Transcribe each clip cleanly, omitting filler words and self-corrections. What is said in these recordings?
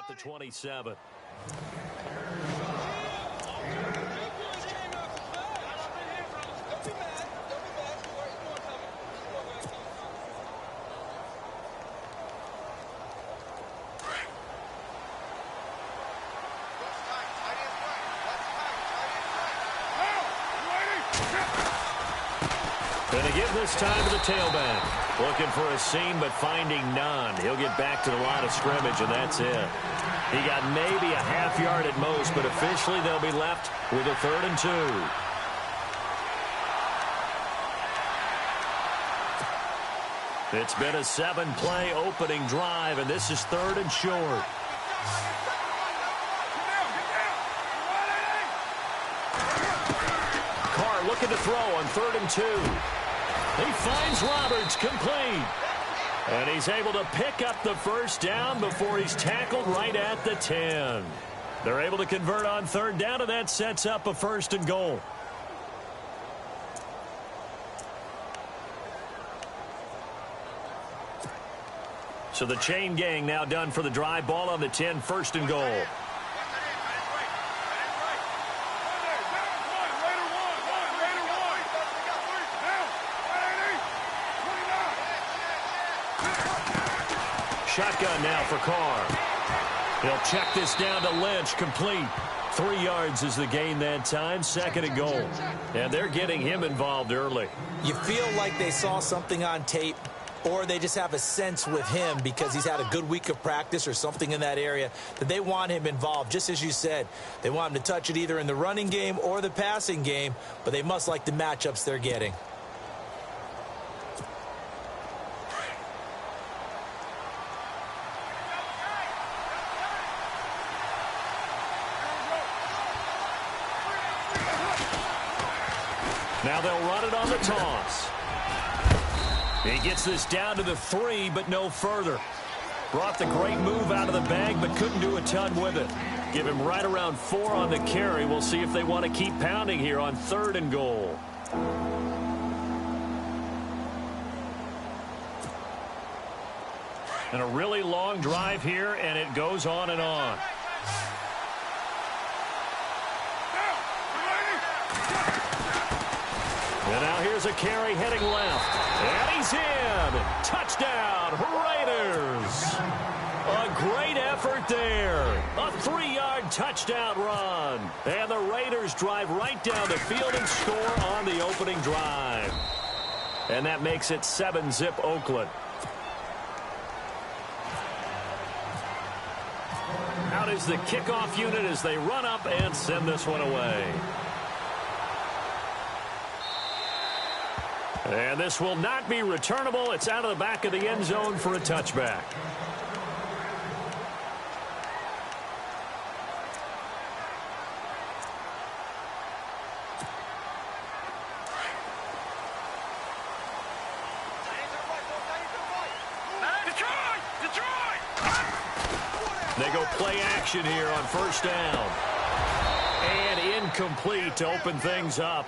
at the 27. Going to give this time to the tailback. Looking for a seam, but finding none. He'll get back to the line of scrimmage, and that's it. He got maybe a half yard at most, but officially they'll be left with a 3rd and 2. It's been a 7-play opening drive, and this is 3rd and short. Carr looking to throw on 3rd and 2. He finds Roberts, complete. And he's able to pick up the first down before he's tackled right at the 10. They're able to convert on 3rd down, and that sets up a 1st and goal. So the chain gang now done for the drive. Ball on the 10, 1st and goal. Shotgun now for Carr. He'll check this down to Lynch, complete. 3 yards is the gain that time, 2nd and goal. And they're getting him involved early. You feel like they saw something on tape, or they just have a sense with him because he's had a good week of practice or something in that area that they want him involved. Just as you said, they want him to touch it either in the running game or the passing game, but they must like the matchups they're getting. Now they'll run it on the toss. He gets this down to the 3, but no further. Brought the great move out of the bag, but couldn't do a ton with it. Give him right around 4 on the carry. We'll see if they want to keep pounding here on 3rd and goal. And a really long drive here, and it goes on and on. And now here's a carry heading left. And he's in. Touchdown, Raiders. A great effort there. A 3-yard touchdown run. And the Raiders drive right down the field and score on the opening drive. And that makes it 7-zip Oakland. Out is the kickoff unit as they run up and send this one away. And this will not be returnable. It's out of the back of the end zone for a touchback. They go play action here on 1st down. And incomplete to open things up.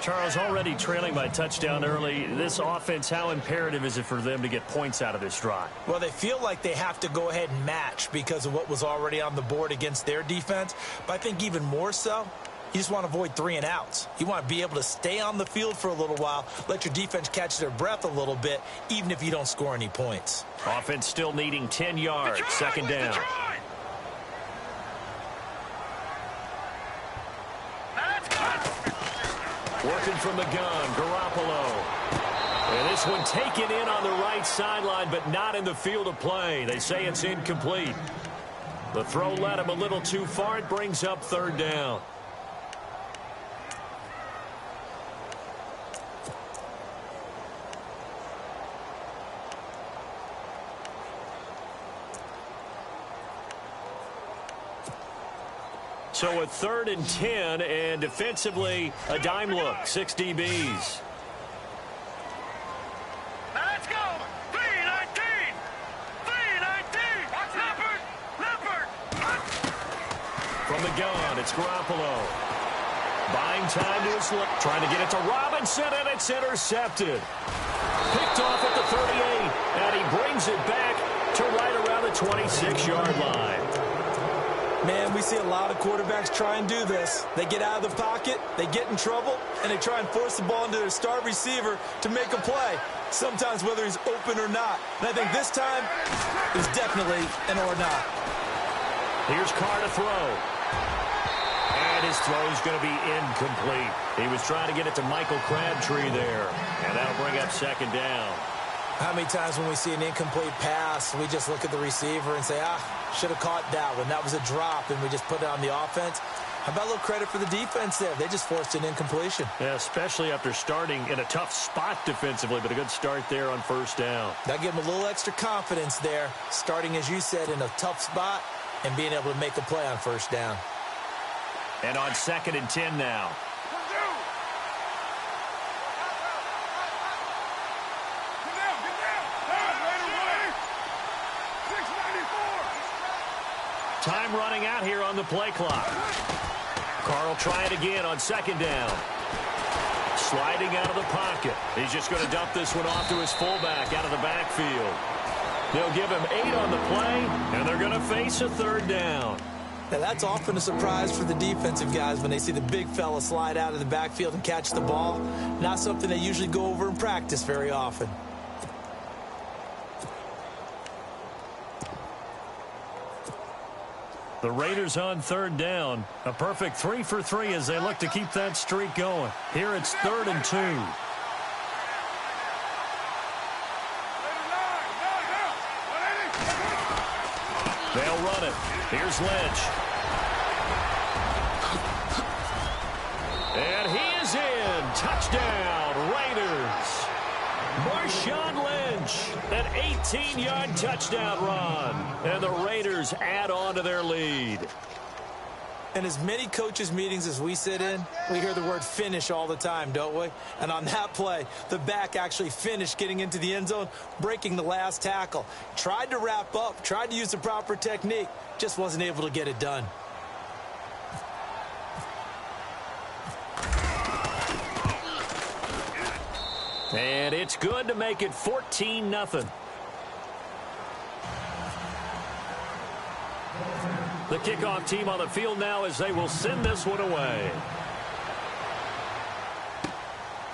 Charles, already trailing by touchdown early. This offense, how imperative is it for them to get points out of this drive? Well, they feel like they have to go ahead and match because of what was already on the board against their defense. But I think even more so, you just want to avoid 3 and outs. You want to be able to stay on the field for a little while, let your defense catch their breath a little bit, even if you don't score any points. Offense still needing 10 yards, 2nd down. Working from the gun, Garoppolo. And this one taken in on the right sideline, but not in the field of play. They say it's incomplete. The throw led him a little too far. It brings up 3rd down. So a 3rd and 10, and defensively, a dime look, 6 DBs. Let's go! 3-19! 3-19! Leopard! From the gun, it's Garoppolo. Buying time to his left, trying to get it to Robinson, and it's intercepted. Picked off at the 38, and he brings it back to right around the 26-yard line. Man, we see a lot of quarterbacks try and do this. They get out of the pocket, they get in trouble, and they try and force the ball into their star receiver to make a play, sometimes whether he's open or not. And I think this time, it was definitely an or not. Here's Carr to throw. And his throw is going to be incomplete. He was trying to get it to Michael Crabtree there, and that'll bring up second down. How many times when we see an incomplete pass, we just look at the receiver and say, should have caught that one. That was a drop, and we just put it on the offense. How about a little credit for the defense there? They just forced an incompletion. Yeah, especially after starting in a tough spot defensively, but a good start there on first down. That gave them a little extra confidence there, starting, as you said, in a tough spot and being able to make a play on first down. And on 2nd and 10 now. Time running out here on the play clock. Carr will try it again on 2nd down. Sliding out of the pocket. He's just going to dump this one off to his fullback out of the backfield. They'll give him 8 on the play, and they're going to face a 3rd down. Now, that's often a surprise for the defensive guys when they see the big fella slide out of the backfield and catch the ball. Not something they usually go over in practice very often. The Raiders on 3rd down. A perfect 3 for 3 as they look to keep that streak going. Here it's 3rd and 2. They'll run it. Here's Lynch. And he is in. Touchdown, Raiders. Marshawn Lynch, an 18-yard touchdown run. And the Raiders add on to their lead. In as many coaches' meetings as we sit in, we hear the word finish all the time, don't we? And on that play, the back actually finished getting into the end zone, breaking the last tackle. Tried to wrap up, tried to use the proper technique, just wasn't able to get it done. And it's good to make it 14-0. The kickoff team on the field now as they will send this one away.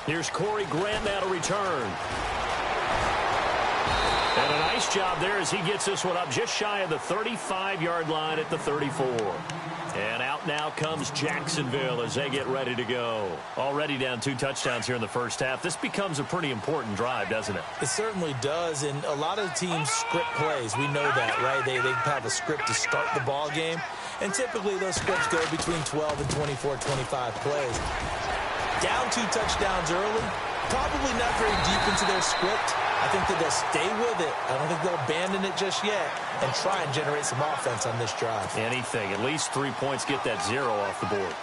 Here's Corey Grant now to return. And a nice job there as he gets this one up just shy of the 35-yard line at the 34. And out now comes Jacksonville as they get ready to go. Already down 2 touchdowns here in the first half. This becomes a pretty important drive, doesn't it? It certainly does, and a lot of teams script plays. We know that, right? They have a script to start the ball game, and typically those scripts go between 12 and 24, 25 plays. Down 2 touchdowns early, probably not very deep into their script. I think that they'll stay with it. I don't think they'll abandon it just yet and try and generate some offense on this drive. Anything. At least 3 points, get that 0 off the board.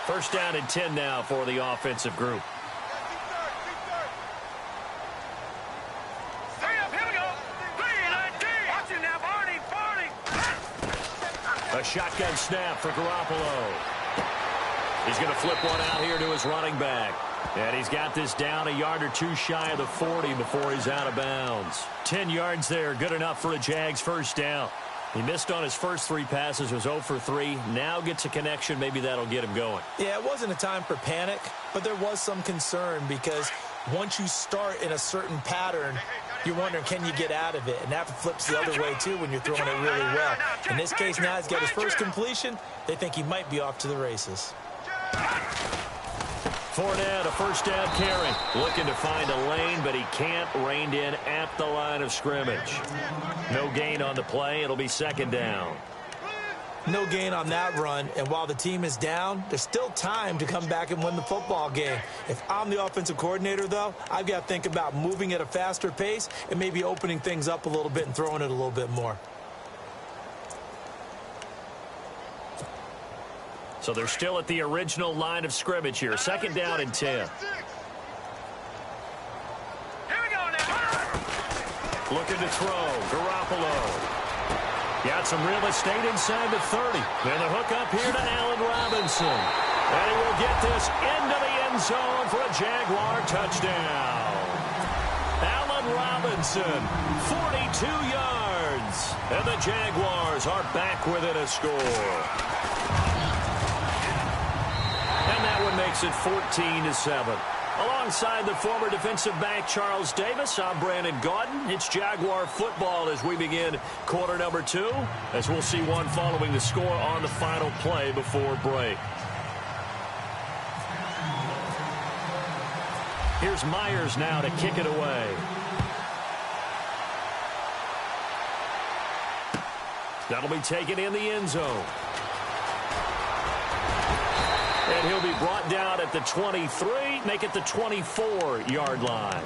First down and 10 now for the offensive group. A shotgun snap for Garoppolo. He's going to flip one out here to his running back. And he's got this down a yard or 2 shy of the 40 before he's out of bounds. 10 yards there, good enough for a Jags first down. He missed on his first 3 passes, was 0 for 3. Now gets a connection. Maybe that'll get him going. Yeah, it wasn't a time for panic, but there was some concern because once you start in a certain pattern, you're wondering, can you get out of it? And that flips the other way, too, when you're throwing it really well. In this case, now he's got his first completion. They think he might be off to the races. Fournette, a first down carry. Looking to find a lane, but he can't. Reined in at the line of scrimmage. No gain on the play. It'll be second down. No gain on that run, and while the team is down, there's still time to come back and win the football game. If I'm the offensive coordinator, though, I've got to think about moving at a faster pace and maybe opening things up a little bit and throwing it a little bit more. So they're still at the original line of scrimmage here. Second down and 10. Here we go now. Looking to throw. Garoppolo. Got some real estate inside the 30. And the hook up here to Allen Robinson. And he will get this into the end zone for a Jaguar touchdown. Allen Robinson, 42 yards. And the Jaguars are back within a score. And that one makes it 14-7. Alongside the former defensive back Charles Davis, I'm Brandon Gaudin. It's Jaguar football as we begin quarter number 2, as we'll see one following the score on the final play before break. Here's Myers now to kick it away. That'll be taken in the end zone. And he'll be brought down at the 23, make it the 24-yard line.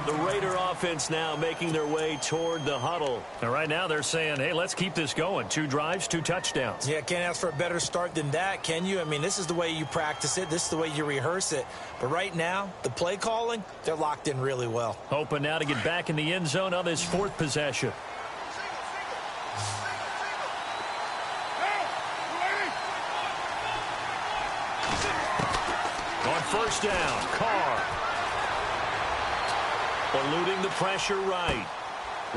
The Raider offense now making their way toward the huddle. And right now they're saying, hey, let's keep this going. 2 drives, 2 touchdowns. Yeah, can't ask for a better start than that, can you? I mean, this is the way you practice it. This is the way you rehearse it. But right now, the play calling, they're locked in really well. Hoping now to get back in the end zone on this 4th possession. On first down, Carr. Eluding the pressure right.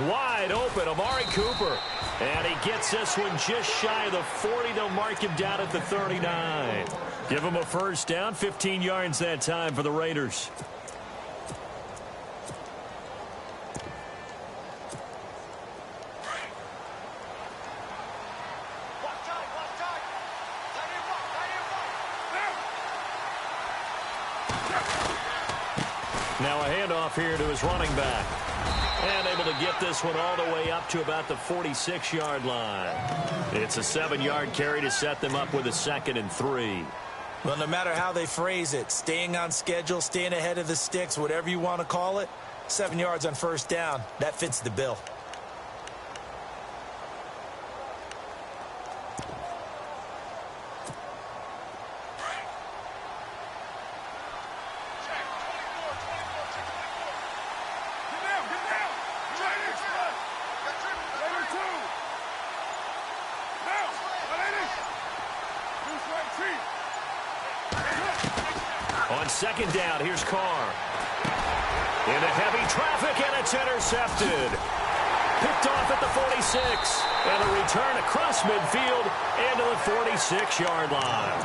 Wide open, Amari Cooper. And he gets this one just shy of the 40. They'll mark him down at the 39. Give him a first down, 15 yards that time for the Raiders. Now a handoff here to his running back. And able to get this one all the way up to about the 46-yard line. It's a 7-yard carry to set them up with a 2nd and 3. Well, no matter how they phrase it, staying on schedule, staying ahead of the sticks, whatever you want to call it, 7 yards on first down, that fits the bill. On 2nd down, here's Carr. Into heavy traffic, and it's intercepted. Picked off at the 46. And a return across midfield into the 46-yard line.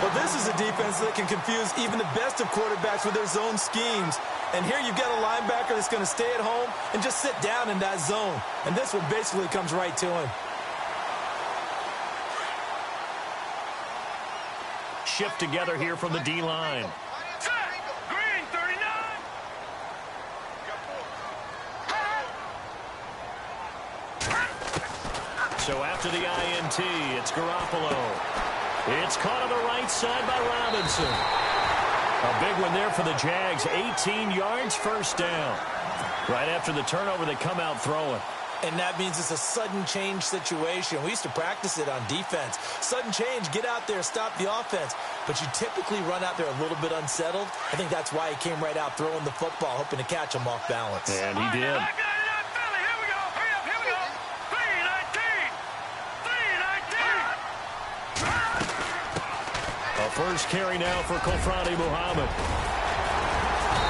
Well, this is a defense that can confuse even the best of quarterbacks with their zone schemes. And here you've got a linebacker that's going to stay at home and just sit down in that zone. And this one basically comes right to him. Shift together here from the D-line. Green, 39. So after the INT, it's Garoppolo. It's caught on the right side by Robinson. A big one there for the Jags. 18 yards, first down. Right after the turnover, they come out throwing. And that means it's a sudden change situation. We used to practice it on defense. Sudden change, get out there, stop the offense. But you typically run out there a little bit unsettled. I think that's why he came right out throwing the football, hoping to catch him off balance. And he did. Here we go. Hurry up, here we go. 3-19. 3-19. A first carry now for Kofrani Muhammad.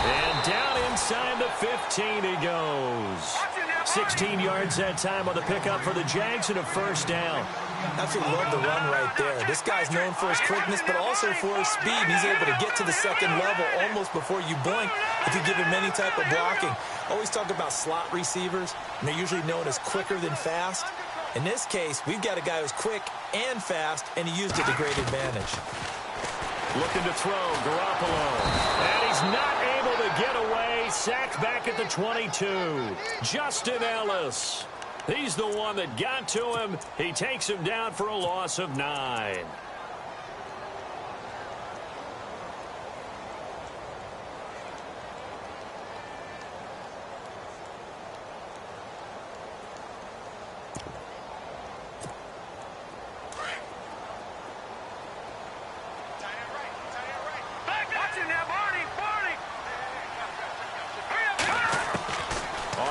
And down inside the 15 he goes. 16 yards that time on the pickup for the Jags and a first down. Absolutely love the run right there. This guy's known for his quickness, but also for his speed. He's able to get to the second level almost before you blink if you give him any type of blocking. Always talk about slot receivers, and they're usually known as quicker than fast. In this case, we've got a guy who's quick and fast, and he used it to great advantage. Looking to throw, Garoppolo. And he's not able to get away. Sacked back at the 22. Justin Ellis. He's the one that got to him. He takes him down for a loss of 9.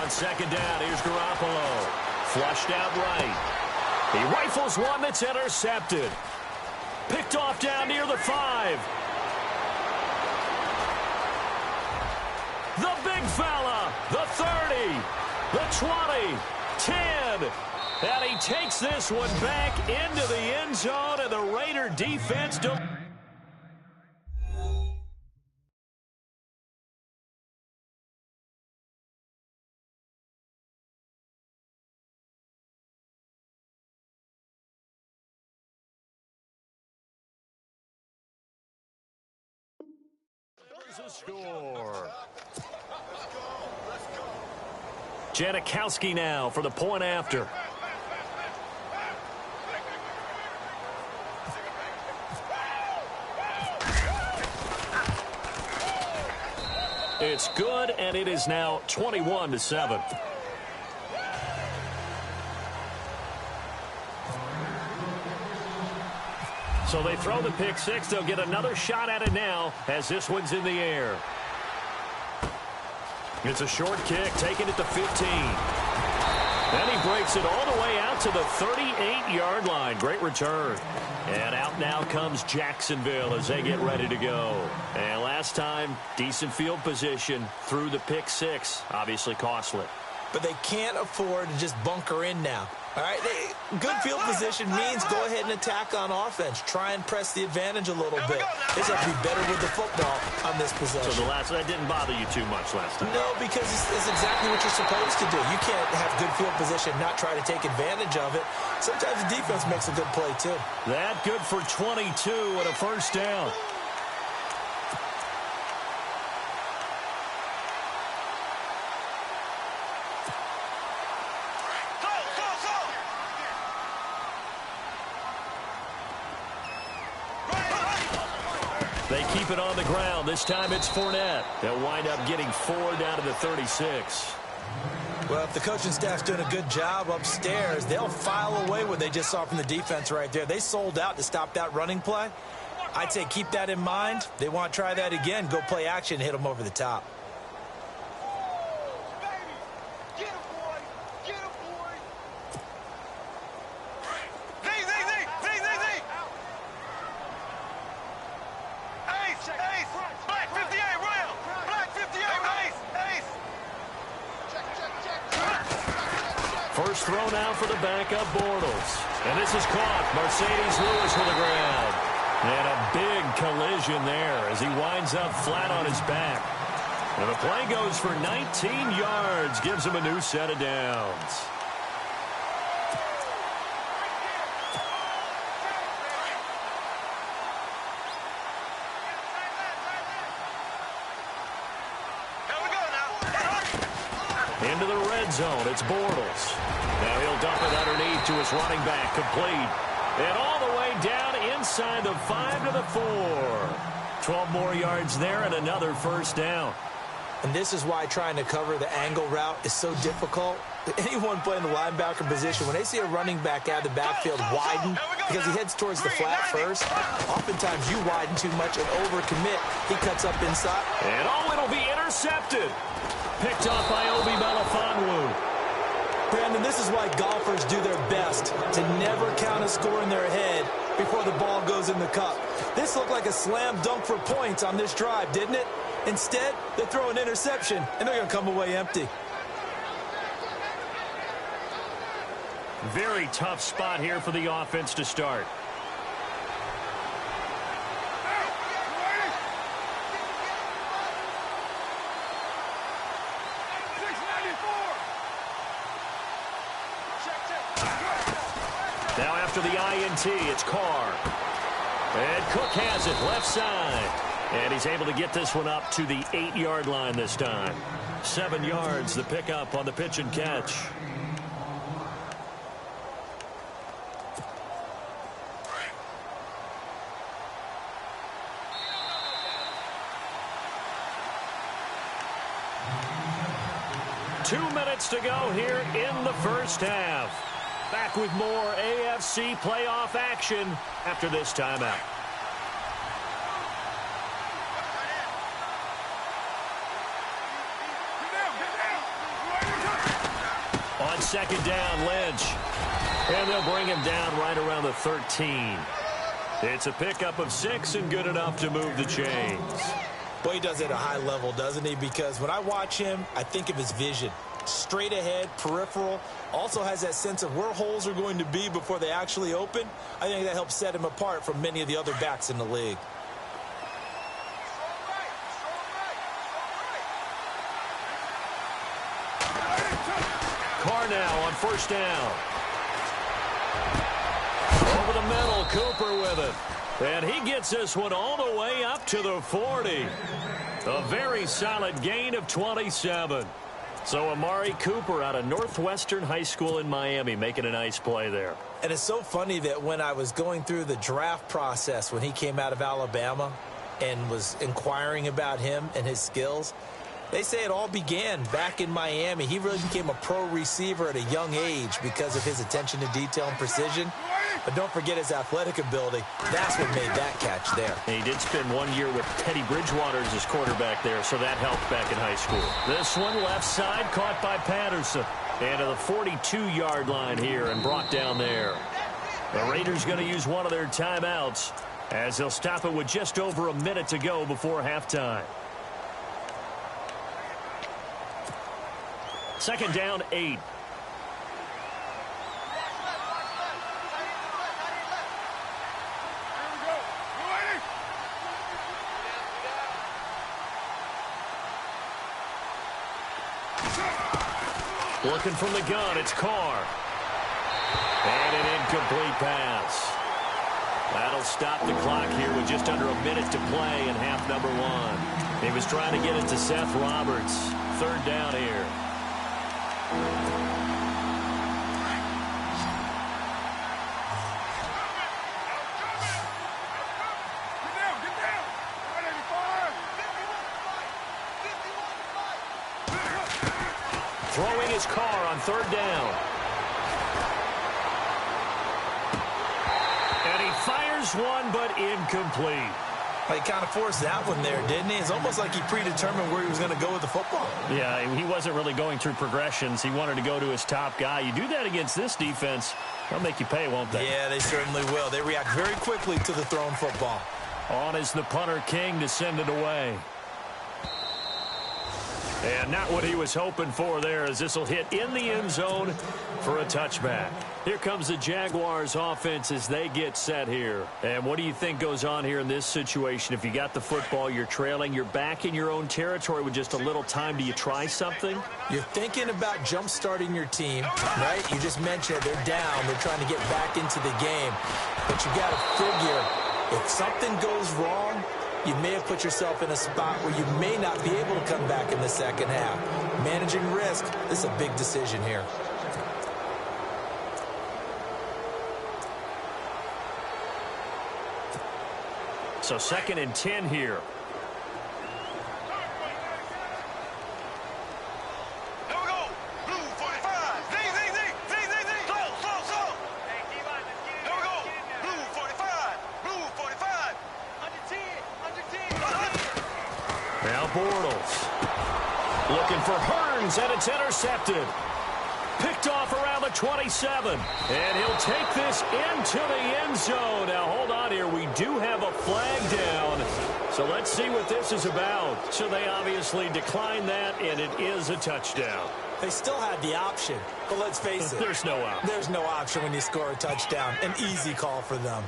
On second down, here's Garoppolo. Flushed out right. He rifles one that's intercepted. Picked off down near the 5. The big fella, the 30, the 20, 10. And he takes this one back into the end zone, and the Raider defense don't. There's a score. Janikowski now for the point after. It's good, and it is now 21-7. So they throw the pick six. They'll get another shot at it now as this one's in the air. It's a short kick, taking it to 15. And he breaks it all the way out to the 38-yard line. Great return. And out now comes Jacksonville as they get ready to go. And last time, decent field position through the pick six. Obviously costly. But they can't afford to just bunker in now. All right, good field position means go ahead and attack on offense. Try and press the advantage a little bit. They just have to be better with the football on this possession. So that didn't bother you too much last time? No, because it's exactly what you're supposed to do. You can't have good field position, not try to take advantage of it. Sometimes the defense makes a good play, too. That good for 22 and a first down. They keep it on the ground. This time it's Fournette. They'll wind up getting 4 down to the 36. Well, if the coaching staff's doing a good job upstairs, they'll file away what they just saw from the defense right there. They sold out to stop that running play. I'd say keep that in mind. They want to try that again. Go play action and hit them over the top. First throw now for the backup Bortles. And this is caught. Mercedes Lewis for the ground. And a big collision there as he winds up flat on his back. And the play goes for 19 yards. Gives him a new set of downs. Into the red zone, it's Bortles. Now he'll dump it underneath to his running back, complete. And all the way down inside the 5 to the 4. 12 more yards there and another first down. And this is why trying to cover the angle route is so difficult. Anyone playing the linebacker position, when they see a running back out of the backfield widen because he heads towards the flat first, oftentimes you widen too much and overcommit. He cuts up inside. And it'll be intercepted. Picked off by Obi Melifonwu. Brandon, this is why golfers do their best to never count a score in their head before the ball goes in the cup. This looked like a slam dunk for points on this drive, didn't it? Instead, they throw an interception, and they're going to come away empty. Very tough spot here for the offense to start. Now after the INT, it's Carr. And Cook has it left side. And he's able to get this one up to the 8-yard line this time. 7 yards, the pickup on the pitch and catch. Two minutes to go here in the first half. Back with more AFC playoff action after this timeout. On second down, Lynch. And they'll bring him down right around the 13. It's a pickup of 6 and good enough to move the chains. Well, he does it at a high level, doesn't he? Because when I watch him, I think of his vision. Straight ahead, peripheral, also has that sense of where holes are going to be before they actually open. I think that helps set him apart from many of the other backs in the league. Carr now on first down. Over the middle, Cooper with it. And he gets this one all the way up to the 40. A very solid gain of 27. So Amari Cooper out of Northwestern High School in Miami making a nice play there. And it's so funny that when I was going through the draft process when he came out of Alabama and was inquiring about him and his skills, they say it all began back in Miami. He really became a pro receiver at a young age because of his attention to detail and precision. But don't forget his athletic ability. That's what made that catch there. He did spend 1 year with Teddy Bridgewater as his quarterback there, so that helped back in high school. This one left side caught by Patterson. And to the 42-yard line here and brought down there. The Raiders going to use one of their timeouts as they'll stop it with just over a minute to go before halftime. Second down, 8. Looking from the gun, it's Carr. And an incomplete pass. That'll stop the clock here with just under a minute to play in half number 1. He was trying to get it to Seth Roberts. Third down here. Throwing his Carr on third down. And he fires one, but incomplete. He kind of forced that one there, didn't he? It's almost like he predetermined where he was going to go with the football. Yeah, he wasn't really going through progressions. He wanted to go to his top guy. You do that against this defense, they'll make you pay, won't they? Yeah, they certainly will. They react very quickly to the thrown football. On is the punter, King, to send it away. And not what he was hoping for there, as this will hit in the end zone for a touchback. Here comes the Jaguars offense as they get set here. And what do you think goes on here in this situation? If you got the football, you're trailing, you're back in your own territory with just a little time. Do you try something? You're thinking about jump-starting your team, right? You just mentioned they're down. They're trying to get back into the game. But you got to figure, if something goes wrong, you may have put yourself in a spot where you may not be able to come back in the second half. Managing risk, this is a big decision here. So 2nd and 10 here. Here we go. Blue 45. Zing, zing, zing. Zing, zing, zing. Slow, slow, slow. Here we go. Blue 45. Blue 45. Under 10. Under 10. Now Bortles. Looking for Hearns, and it's intercepted. Picked off around the 27. And he'll take this into the end zone. Now, hold on here. We do have a flag down. So let's see what this is about. So they obviously declined that, and it is a touchdown. They still had the option, but let's face it. There's no option. There's no option when you score a touchdown. An easy call for them.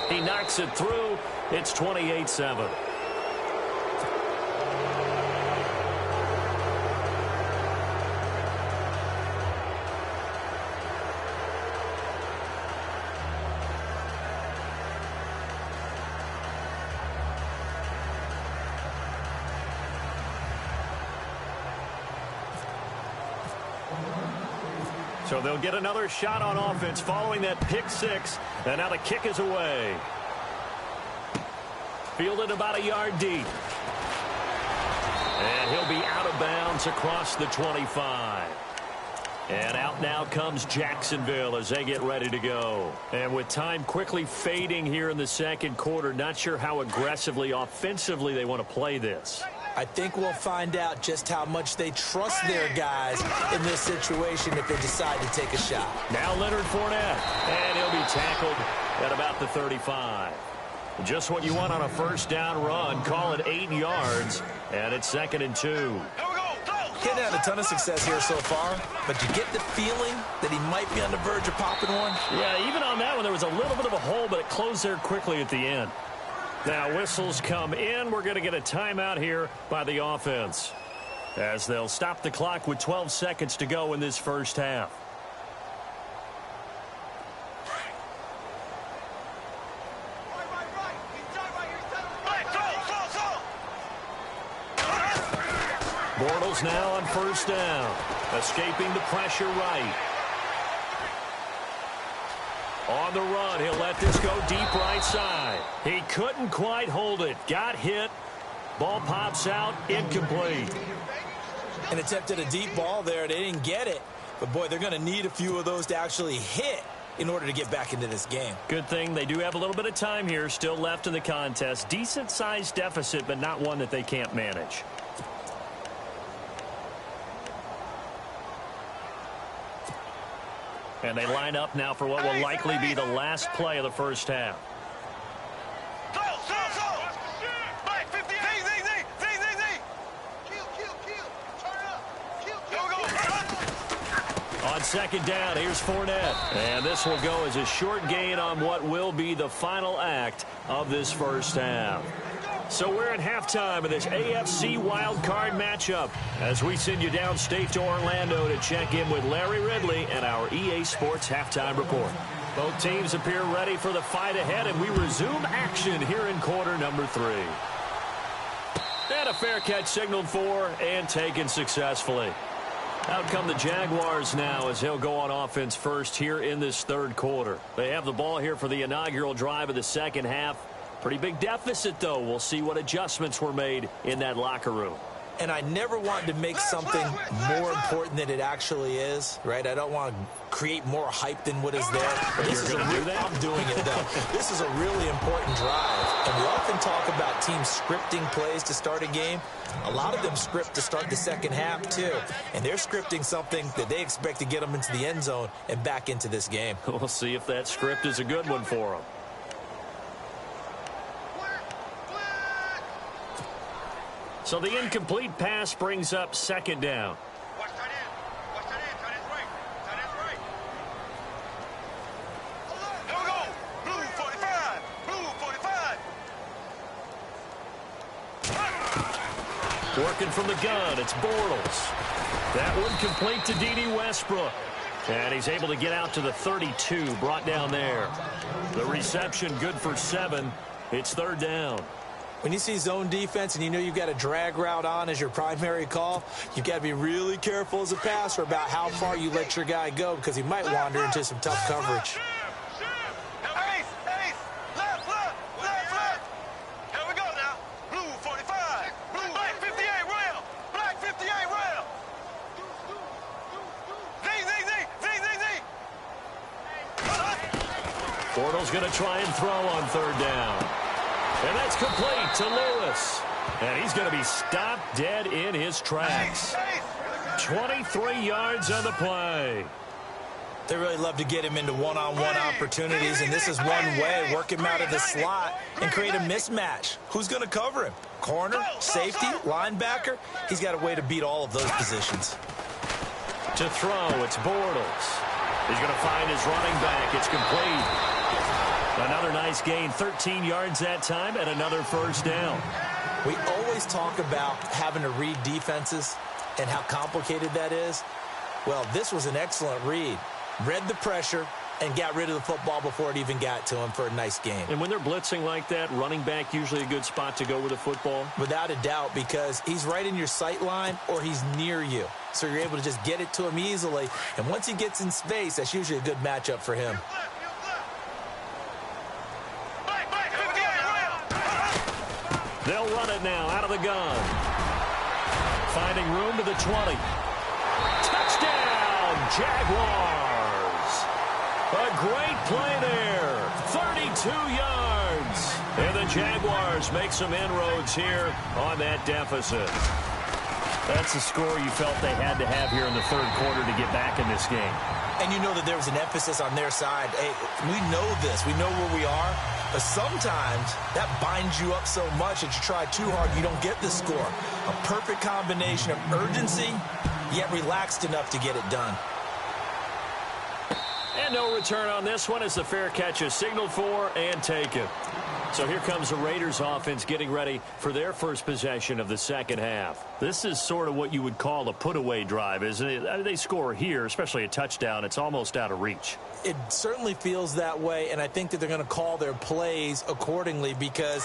He knocks it through. It's 28-7. So they'll get another shot on offense following that pick six. And now the kick is away. Fielded about a yard deep. And he'll be out of bounds across the 25. And out now comes Jacksonville as they get ready to go. And with time quickly fading here in the second quarter, not sure how aggressively, offensively they want to play this. I think we'll find out just how much they trust their guys in this situation if they decide to take a shot. Now Leonard Fournette, and he'll be tackled at about the 35. Just what you want on a first down run. Call it 8 yards, and it's 2nd and 2. Kid had a ton of success here so far, but you get the feeling that he might be on the verge of popping one. Yeah, even on that one, there was a little bit of a hole, but it closed there quickly at the end. Now whistles come in. We're going to get a timeout here by the offense, as they'll stop the clock with 12 seconds to go in this first half. Bortles now on first down, escaping the pressure right. On the run, he'll let this go deep right side. He couldn't quite hold it. Got hit. Ball pops out, incomplete. And attempted a deep ball there. They didn't get it. But, boy, they're going to need a few of those to actually hit in order to get back into this game. Good thing they do have a little bit of time here still left in the contest. Decent-sized deficit, but not one that they can't manage. And they line up now for what will likely be the last play of the first half. On second down, here's Fournette. And this will go as a short gain on what will be the final act of this first half. So we're at halftime of this AFC wildcard matchup as we send you downstate to Orlando to check in with Larry Ridley and our EA Sports Halftime Report. Both teams appear ready for the fight ahead, and we resume action here in quarter number 3. And a fair catch signaled for and taken successfully. Out come the Jaguars now as he'll go on offense first here in this third quarter. They have the ball here for the inaugural drive of the second half. Pretty big deficit, though. We'll see what adjustments were made in that locker room. And I never wanted to make something more important than it actually is, right? I don't want to create more hype than what is there. But this is a real, I'm doing it, though. This is a really important drive. And we often talk about teams scripting plays to start a game. A lot of them script to start the second half, too. And they're scripting something that they expect to get them into the end zone and back into this game. We'll see if that script is a good one for them. So the incomplete pass brings up second down. Watch that in. Watch that in. Tight end's right. Tight end's right. Here we go. Blue 45. Blue 45. Working from the gun, it's Bortles. That one complete to D.D. Westbrook. And he's able to get out to the 32, brought down there. The reception good for 7. It's third down. When you see zone defense and you know you've got a drag route on as your primary call, you've got to be really careful as a passer about how far you let your guy go because he might wander into some tough coverage. Ace, ace, left, left, left, left. Here we go now. Blue 45. Blue, black 58 rail. Black 58 rail. Zing, zing, zing, zing, zing, zing. Bortles going to try and throw on third down. And that's complete to Lewis. And he's going to be stopped dead in his tracks. 23 yards on the play. They really love to get him into one-on-one opportunities, and this is one way. Work him out of the slot and create a mismatch. Who's going to cover him? Corner, safety, linebacker? He's got a way to beat all of those positions. To throw, it's Bortles. He's going to find his running back. It's complete. Another nice gain, 13 yards that time, and another first down. We always talk about having to read defenses and how complicated that is. Well, this was an excellent read. Read the pressure and got rid of the football before it even got to him for a nice game. And when they're blitzing like that, running back usually a good spot to go with the football? Without a doubt, because he's right in your sight line or he's near you. So you're able to just get it to him easily. And once he gets in space, that's usually a good matchup for him. They'll run it now out of the gun. Finding room to the 20. Touchdown, Jaguars. A great play there. 32 yards. And the Jaguars make some inroads here on that deficit. That's the score you felt they had to have here in the third quarter to get back in this game. And you know that there was an emphasis on their side. Hey, we know this. We know where we are. But sometimes that binds you up so much that you try too hard, you don't get the score. A perfect combination of urgency, yet relaxed enough to get it done. And no return on this one as the fair catch is signaled for and taken. So here comes the Raiders offense getting ready for their first possession of the second half. This is sort of what you would call a put-away drive, isn't it? I mean, they score here, especially a touchdown. It's almost out of reach. It certainly feels that way, and I think that they're going to call their plays accordingly because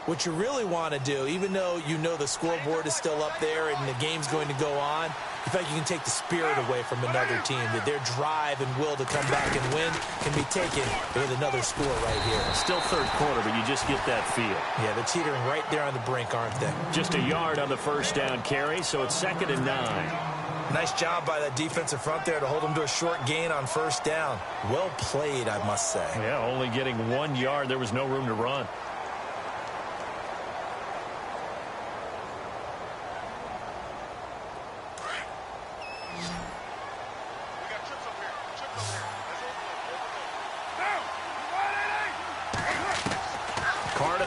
what you really want to do, even though you know the scoreboard is still up there and the game's going to go on, in fact, you can take the spirit away from another team, that their drive and will to come back and win can be taken with another score right here. Still third quarter, but you just get that feel. Yeah, they're teetering right there on the brink, aren't they? Just a yard on the first down carry, so it's 2nd and 9. Nice job by that defensive front there to hold them to a short gain on first down. Well played, I must say. Yeah, only getting 1 yard. There was no room to run.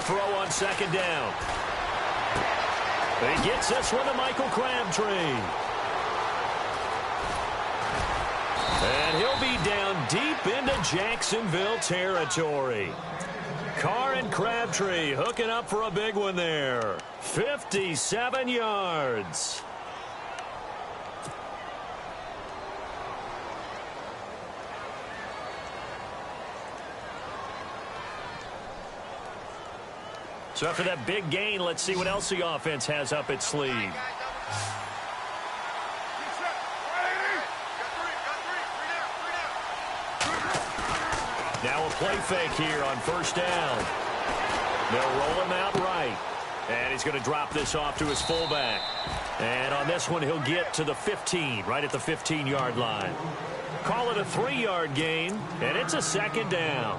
Throw on 2nd down. He gets this one to Michael Crabtree. And he'll be down deep into Jacksonville territory. Carr and Crabtree hooking up for a big one there. 57 yards. So after that big gain, let's see what else the offense has up its sleeve. Now a play fake here on first down. They'll roll him out right. And he's going to drop this off to his fullback. And on this one, he'll get to the 15, right at the 15-yard line. Call it a 3-yard gain, and it's a 2nd down.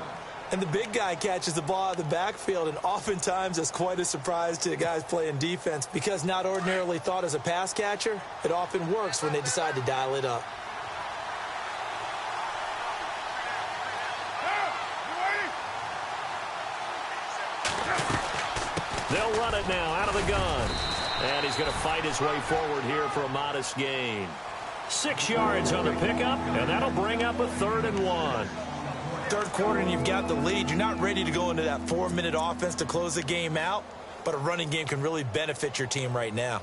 And the big guy catches the ball out of the backfield, and oftentimes it's quite a surprise to the guys playing defense because not ordinarily thought as a pass catcher, it often works when they decide to dial it up. They'll run it now out of the gun. And he's going to fight his way forward here for a modest gain. 6 yards on the pickup, and that'll bring up a 3rd and 1. Third quarter and you've got the lead. You're not ready to go into that 4-minute offense to close the game out, but a running game can really benefit your team right now.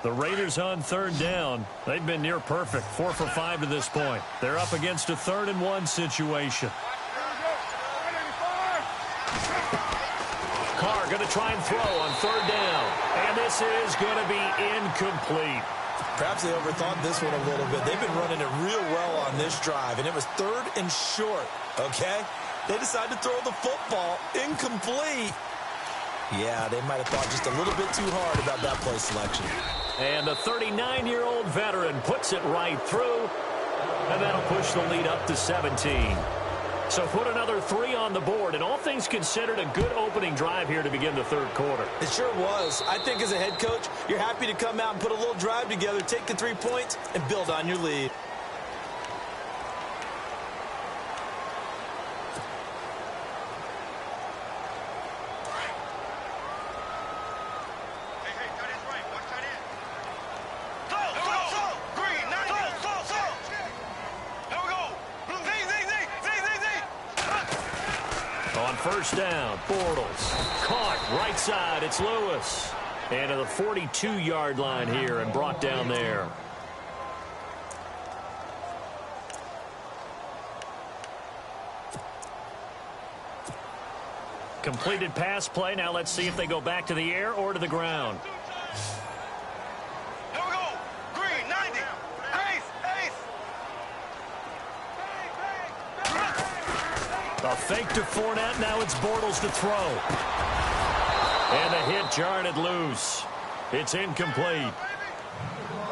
The Raiders on 3rd down. They've been near perfect. 4 for 5 to this point. They're up against a 3rd and 1 situation. Carr going to try and throw on 3rd down. And this is going to be incomplete. Perhaps they overthought this one a little bit. They've been running it real well on this drive, and it was 3rd and short, okay? They decided to throw the football incomplete. Yeah, they might have thought just a little bit too hard about that play selection. And the 39-year-old veteran puts it right through, and that'll push the lead up to 17. So put another 3 on the board, and all things considered, a good opening drive here to begin the third quarter. It sure was. I think as a head coach, you're happy to come out and put a little drive together, take the 3 points, and build on your lead. First down, Bortles. Caught right side, it's Lewis. And to the 42-yard line here and brought down there. Completed pass play. Now let's see if they go back to the air or to the ground. A fake to Fournette. Now it's Bortles to throw. And the hit jarred it loose. It's incomplete.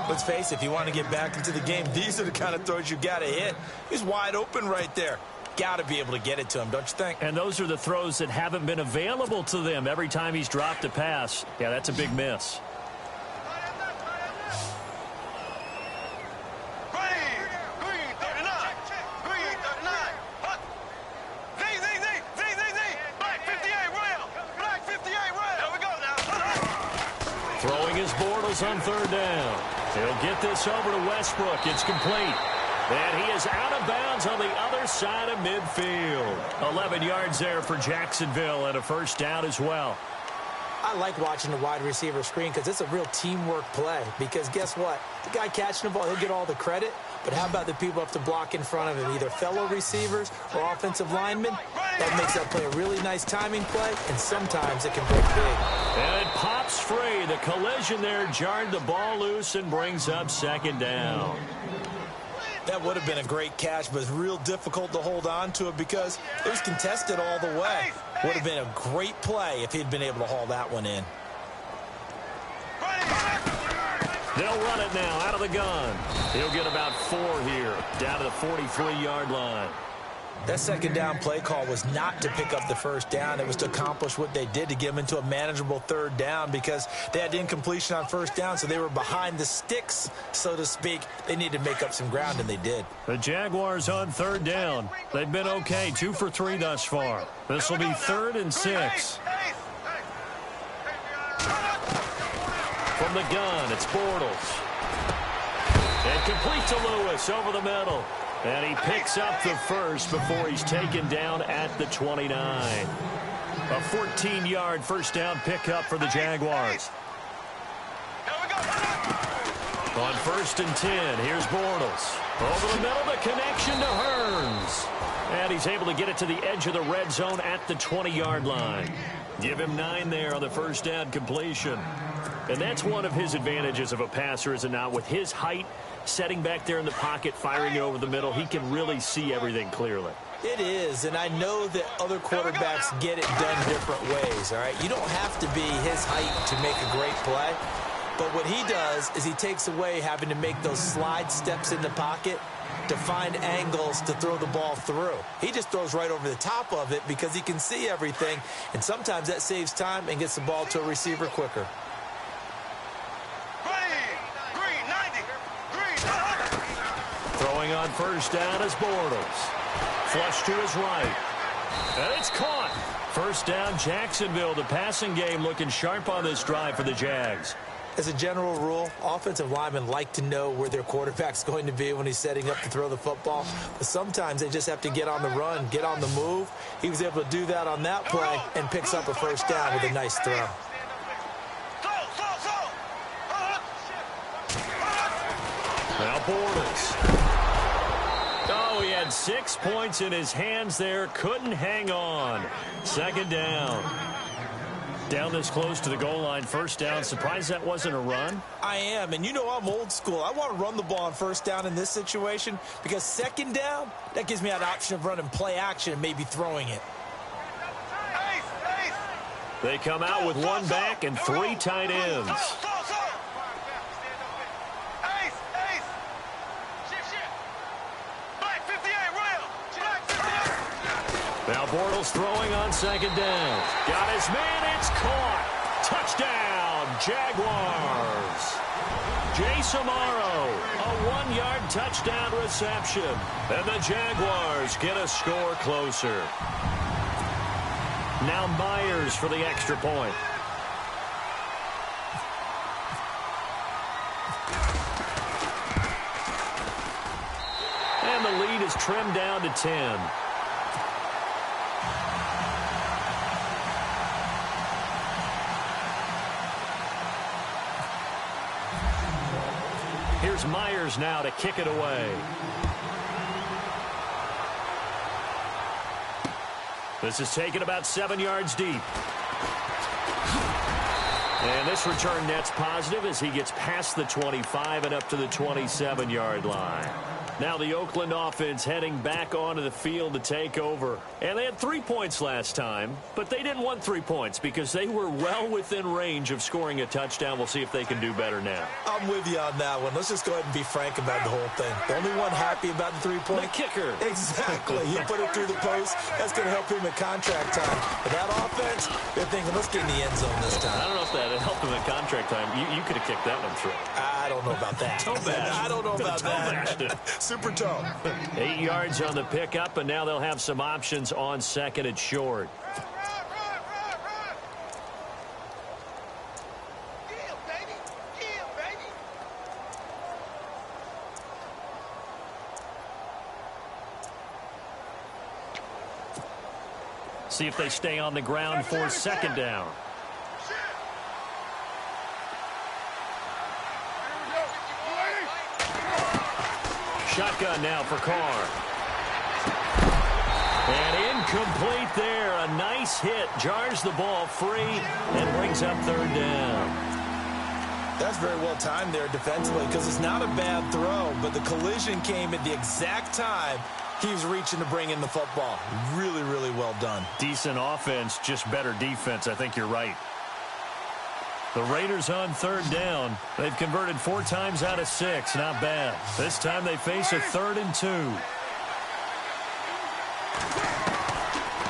Let's face it, if you want to get back into the game, these are the kind of throws you got to hit. He's wide open right there. Got to be able to get it to him, don't you think? And those are the throws that haven't been available to them every time he's dropped a pass. Yeah, that's a big miss. Throwing his Bortles on third down. He'll get this over to Westbrook. It's complete. And he is out of bounds on the other side of midfield. 11 yards there for Jacksonville and a first down as well. I like watching the wide receiver screen because it's a real teamwork play. Because guess what? The guy catching the ball, he'll get all the credit. But how about the people up to block in front of him, either fellow receivers or offensive linemen? That makes that play a really nice timing play, and sometimes it can break big. And it pops free. The collision there jarred the ball loose and brings up second down. That would have been a great catch, but it's real difficult to hold on to it because it was contested all the way. Would have been a great play if he'd been able to haul that one in. They'll run it now out of the gun. He'll get about 4 here, down to the 43-yard line. That second down play call was not to pick up the first down. It was to accomplish what they did to get them into a manageable third down because they had incompletion on first down, so they were behind the sticks, so to speak. They needed to make up some ground, and they did. The Jaguars on third down. They've been okay, 2 for 3 thus far. This will be 3rd and 6. From the gun, it's Bortles. And complete to Lewis over the middle. And he picks up the first before he's taken down at the 29. A 14-yard first down pickup for the Jaguars. On 1st and 10, here's Bortles. Over the middle, the connection to Hearns. And he's able to get it to the edge of the red zone at the 20-yard line. Give him 9 there on the first down completion. And that's one of his advantages of a passer, is it not? With his height, setting back there in the pocket, firing over the middle, he can really see everything clearly. It is, and I know that other quarterbacks get it done different ways, all right? You don't have to be his height to make a great play, but what he does is he takes away having to make those slide steps in the pocket to find angles to throw the ball through. He just throws right over the top of it because he can see everything, and sometimes that saves time and gets the ball to a receiver quicker. Throwing on first down is Bortles. Flush to his right. And it's caught. First down, Jacksonville. The passing game looking sharp on this drive for the Jags. As a general rule, offensive linemen like to know where their quarterback's going to be when he's setting up to throw the football. But sometimes they just have to get on the run, get on the move. He was able to do that on that play and picks up a first down with a nice throw. Now Bortles. Oh, he had 6 points in his hands there. Couldn't hang on. Second down. Down this close to the goal line. First down. Surprised that wasn't a run? I am, and you know I'm old school. I want to run the ball on first down in this situation because second down, that gives me an option of running play action and maybe throwing it. They come out with 1 back and 3 tight ends. Now Bortles throwing on second down. Got his man. It's caught. Touchdown, Jaguars. Jace Amaro, a 1-yard touchdown reception. And the Jaguars get a score closer. Now Myers for the extra point. And the lead is trimmed down to 10. Here's Myers now to kick it away. This is taken about 7 yards deep. And this return net's positive as he gets past the 25 and up to the 27-yard line. Now the Oakland offense heading back onto the field to take over. And they had 3 points last time, but they didn't want 3 points because they were well within range of scoring a touchdown. We'll see if they can do better now. I'm with you on that one. Let's just go ahead and be frank about the whole thing. The only one happy about the 3-point? The kicker. Exactly. He put it through the post. That's going to help him at contract time. But that offense, they're thinking, let's get in the end zone this time. I don't know if that helped him at contract time. You could have kicked that one through. I don't know about that. Toe bash. I don't know about that. Super toe. 8 yards on the pickup, and now they'll have some options on second and short. See if they stay on the ground for second down. Shotgun now for Carr. And incomplete there. A nice hit. Jars the ball free and brings up third down. That's very well timed there defensively because it's not a bad throw, but the collision came at the exact time he was reaching to bring in the football. Really, really well done. Decent offense, just better defense. I think you're right. The Raiders on third down. They've converted 4 times out of 6. Not bad. This time they face a 3rd and 2.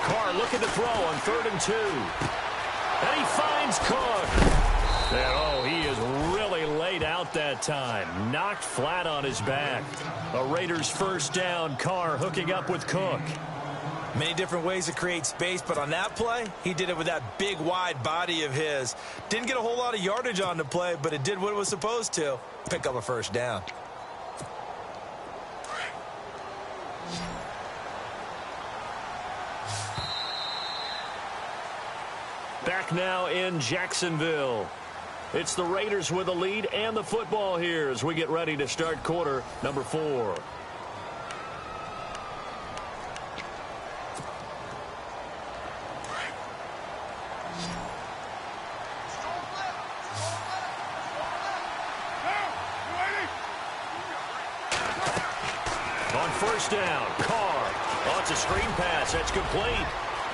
Carr looking to throw on 3rd and 2. And he finds Cook. And, oh, he is really laid out that time. Knocked flat on his back. A Raiders first down. Carr hooking up with Cook. Many different ways to create space, but on that play, he did it with that big, wide body of his. Didn't get a whole lot of yardage on the play, but it did what it was supposed to. Pick up a first down. Back now in Jacksonville. It's the Raiders with a lead and the football here as we get ready to start quarter number 4. On first down, Carr. Oh, it's a screen pass. That's complete.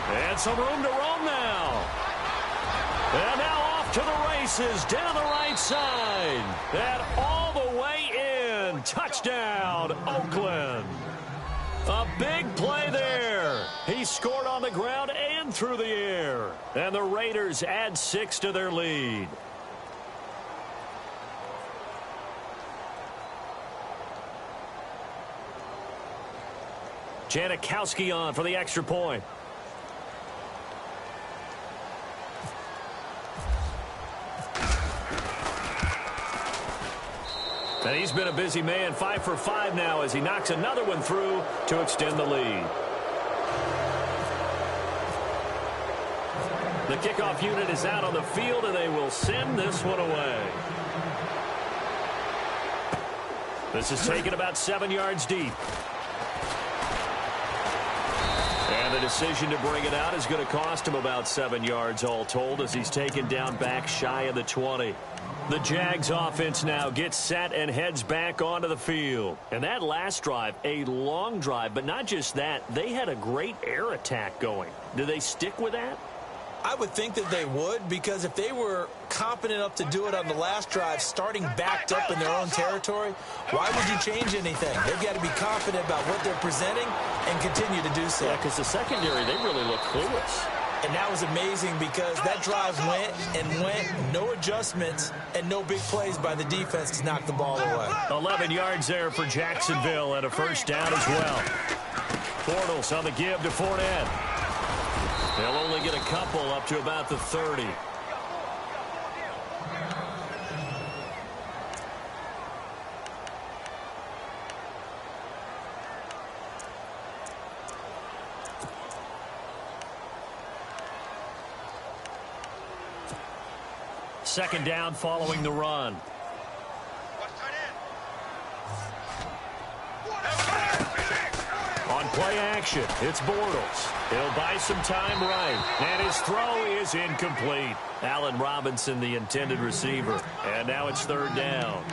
And some room to roam now. And now off to the races down the right side. And all the way in. Touchdown, Oakland. A big play there. He scored on the ground and through the air. And the Raiders add 6 to their lead. Janikowski on for the extra point. And he's been a busy man, 5 for 5 now as he knocks another one through to extend the lead. The kickoff unit is out on the field, and they will send this one away. This is taken about 7 yards deep. And the decision to bring it out is going to cost him about 7 yards all told as he's taken down back shy of the 20. The Jags offense now gets set and heads back onto the field. And that last drive, a long drive, but not just that, they had a great air attack going. Do they stick with that? I would think that they would, because if they were confident enough to do it on the last drive, starting backed up in their own territory, why would you change anything? They've got to be confident about what they're presenting and continue to do so. Yeah, because the secondary, they really look clueless. And that was amazing because that drive went and went, no adjustments, and no big plays by the defense to knock the ball away. 11 yards there for Jacksonville and a first down as well. Bortles on the give to Fournette. They'll only get a couple up to about the 30. Second down following the run. On play action, it's Bortles. He'll buy some time right. And his throw is incomplete. Allen Robinson, the intended receiver. And now it's third down.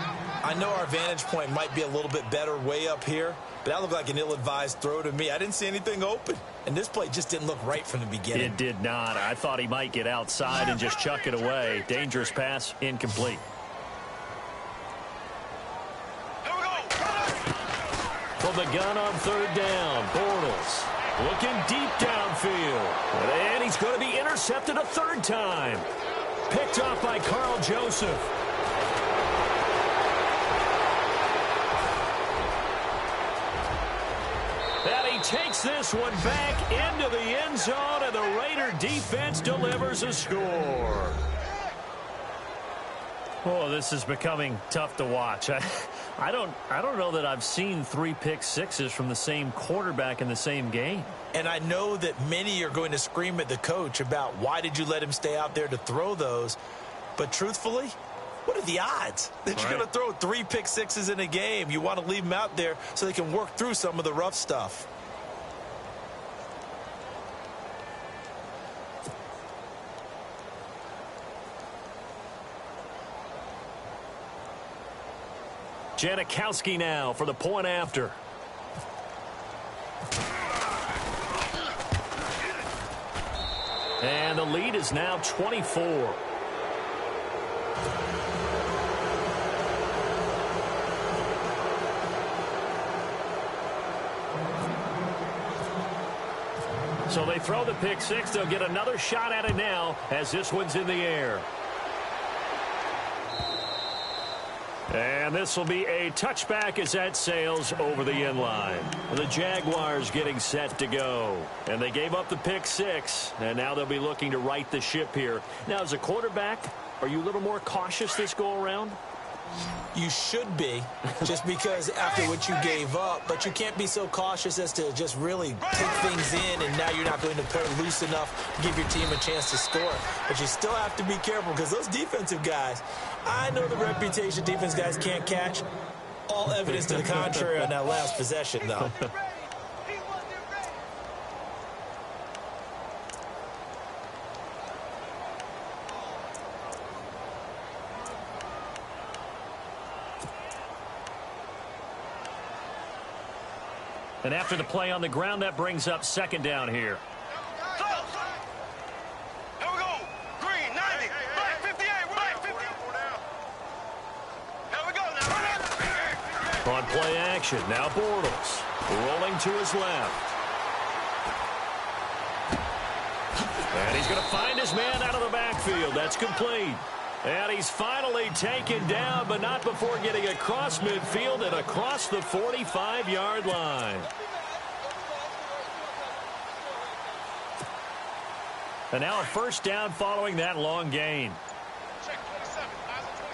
I know our vantage point might be a little bit better way up here, but that looked like an ill-advised throw to me. I didn't see anything open, and this play just didn't look right from the beginning. It did not. I thought he might get outside and just chuck it away. Dangerous pass, incomplete. From the gun on third down, Bortles looking deep downfield. And he's going to be intercepted a third time. Picked off by Carl Joseph. And he takes this one back into the end zone, and the Raider defense delivers a score. Oh, this is becoming tough to watch. I don't know that I've seen 3 pick-sixes from the same quarterback in the same game. And I know that many are going to scream at the coach about why did you let him stay out there to throw those. But truthfully, what are the odds that you're going to throw 3 pick-sixes in a game? You want to leave them out there so they can work through some of the rough stuff. Janikowski now for the point after. And the lead is now 24. So they throw the pick six. They'll get another shot at it now as this one's in the air. And this will be a touchback as that sails over the end line. The Jaguars getting set to go. And they gave up the pick six, and now they'll be looking to right the ship here. Now, as a quarterback, are you a little more cautious this go-around? You should be, just because after what you gave up, but you can't be so cautious as to just really take things in, and now you're not going to play loose enough to give your team a chance to score. But you still have to be careful, because those defensive guys, I know the reputation defense guys can't catch. All evidence to the contrary on that last possession, though. And after the play on the ground, that brings up second down here. Here we go. Green, 90. Black, 58. Black, 50. Here we go now. On play action, now Bortles rolling to his left. And he's going to find his man out of the backfield. That's complete. And he's finally taken down, but not before getting across midfield and across the 45-yard line. And now a first down following that long gain. Check 27.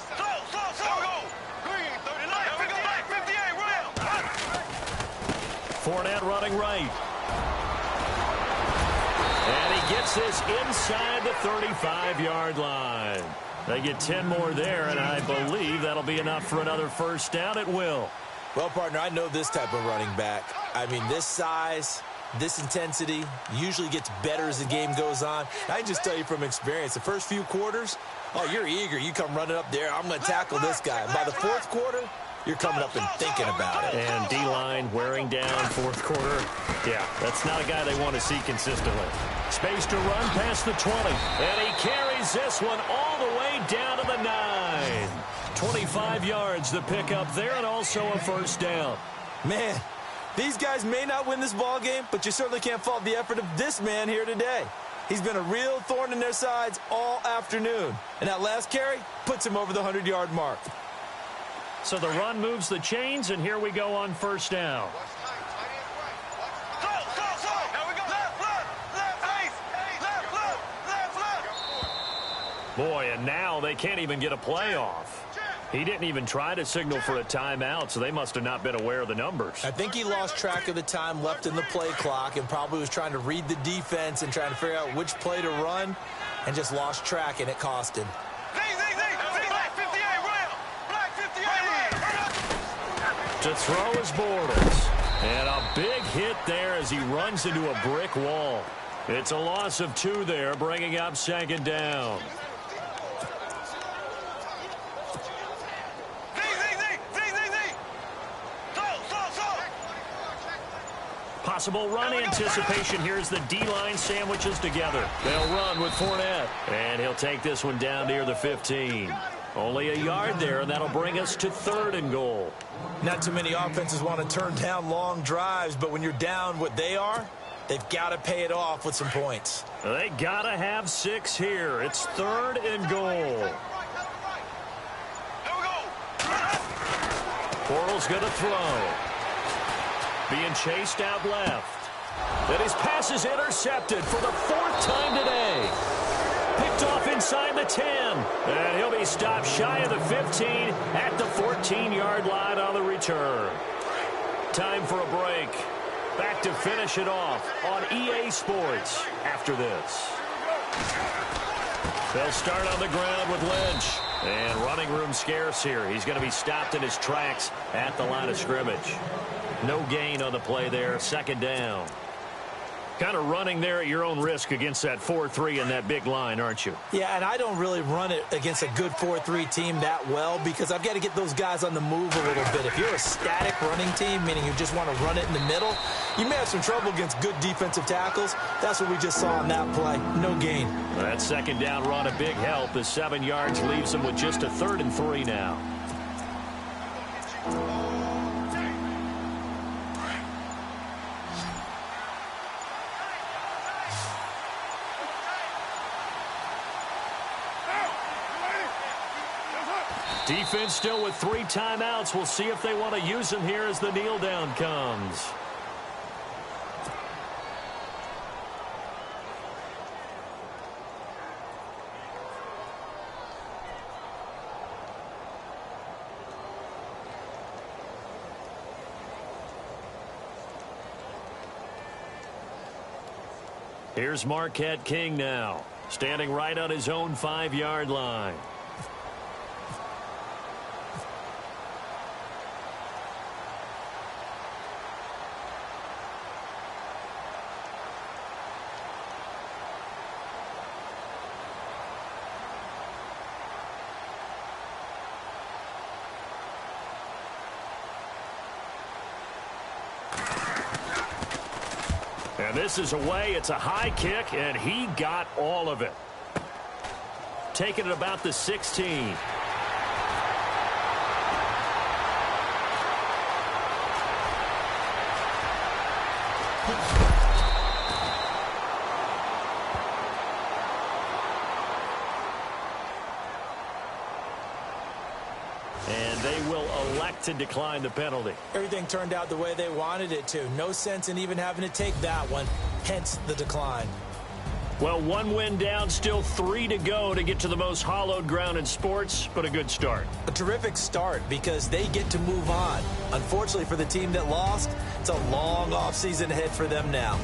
Slow. Go. Green, 39. Here we go. Black, 58. Fournette running right. And he gets this inside the 35-yard line. They get 10 more there, and I believe that'll be enough for another first down. It will. Well, partner, I know this type of running back. I mean, this size, this intensity usually gets better as the game goes on. I can just tell you from experience, the first few quarters, oh, you're eager. You come running up there, I'm going to tackle this guy. By the fourth quarter, you're coming up and thinking about it. And D-line wearing down fourth quarter. Yeah, that's not a guy they want to see consistently. Space to run past the 20. And he carries this one all the way down to the 9. 25 yards the pickup there, and also a first down. Man, these guys may not win this ball game, but you certainly can't fault the effort of this man here today. He's been a real thorn in their sides all afternoon. And that last carry puts him over the 100-yard mark. So the run moves the chains, and here we go on first down. Boy, and now they can't even get a play off. He didn't even try to signal for a timeout, so they must have not been aware of the numbers. I think he lost track of the time left in the play clock and probably was trying to read the defense and trying to figure out which play to run and just lost track, and it cost him. To throw is Bortles. And a big hit there as he runs into a brick wall. It's a loss of 2 there, bringing up second down. Possible run anticipation. Here's the D-line sandwiches together. They'll run with Fournette. And he'll take this one down near the 15. Only a yard there, and that'll bring us to 3rd and goal. Not too many offenses want to turn down long drives, but when you're down what they are, they've got to pay it off with some points. They got to have 6 here. It's 3rd and goal. Bortles going to throw. Being chased out left. And his pass is intercepted for the 4th time today. Picked off inside the 10. And he'll be stopped shy of the 15 at the 14-yard line on the return. Time for a break. Back to finish it off on EA Sports after this. They'll start on the ground with Lynch. And running room scarce here. He's going to be stopped in his tracks at the line of scrimmage. No gain on the play there. 2nd down. Kind of running there at your own risk against that 4-3 and that big line, aren't you? Yeah, and I don't really run it against a good 4-3 team that well because I've got to get those guys on the move a little bit. If you're a static running team, meaning you just want to run it in the middle, you may have some trouble against good defensive tackles. That's what we just saw on that play. No gain. That 2nd down run a big help as 7 yards leaves them with just a 3rd and 3 now. Defense still with 3 timeouts. We'll see if they want to use them here as the kneel down comes. Here's Marquette King now, standing right on his own 5-yard line. And this is away. It's a high kick, and he got all of it. Taking it about the 16. And they will elect to decline the penalty. Everything turned out the way they wanted it to. No sense in even having to take that one, hence the decline. Well, 1 win down, still 3 to go to get to the most hallowed ground in sports, but a good start. A terrific start because they get to move on. Unfortunately for the team that lost, it's a long offseason ahead for them now.